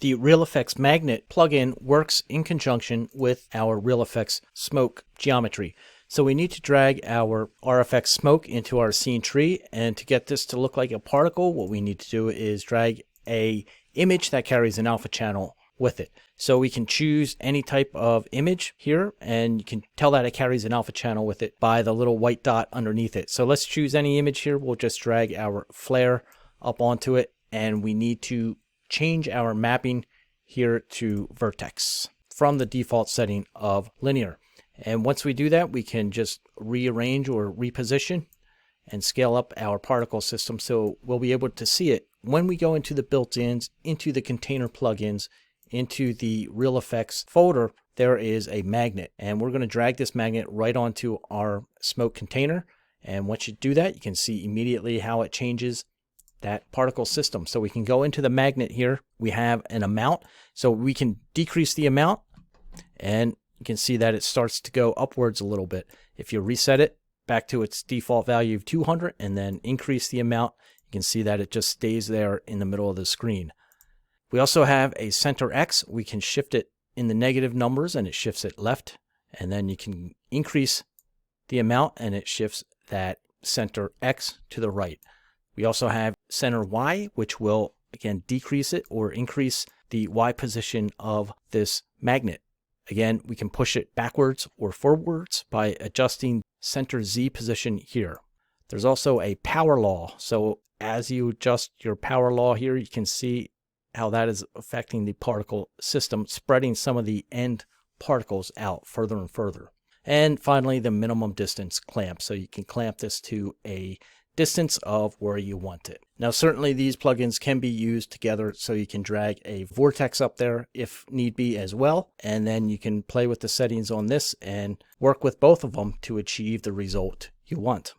The RealFX magnet plugin works in conjunction with our RealFX Smoke geometry. So we need to drag our RFX Smoke into our scene tree, and to get this to look like a particle, what we need to do is drag a image that carries an alpha channel with it. So we can choose any type of image here, and you can tell that it carries an alpha channel with it by the little white dot underneath it. So let's choose any image here. We'll just drag our flare up onto it, and we need to change our mapping here to vertex from the default setting of linear. And once we do that, we can just rearrange or reposition and scale up our particle system so we'll be able to see it when we go into the built-ins, into the container plugins, into the RealFX folder. There is a magnet, and we're going to drag this magnet right onto our smoke container. And once you do that, you can see immediately how it changes that particle system. So we can go into the magnet here. We have an amount, so we can decrease the amount, and you can see that it starts to go upwards a little bit. If you reset it back to its default value of 200 and then increase the amount, you can see that it just stays there in the middle of the screen. We also have a center X. We can shift it in the negative numbers and it shifts it left, and then you can increase the amount and it shifts that center X to the right. We also have center Y, which will again decrease it or increase the Y position of this magnet. Again, we can push it backwards or forwards by adjusting center Z position here. There's also a power law. So as you adjust your power law here, you can see how that is affecting the particle system, spreading some of the end particles out further and further. And finally, the minimum distance clamp. So you can clamp this to a distance of where you want it. Now, certainly these plugins can be used together, so you can drag a vortex up there if need be as well, and then you can play with the settings on this and work with both of them to achieve the result you want.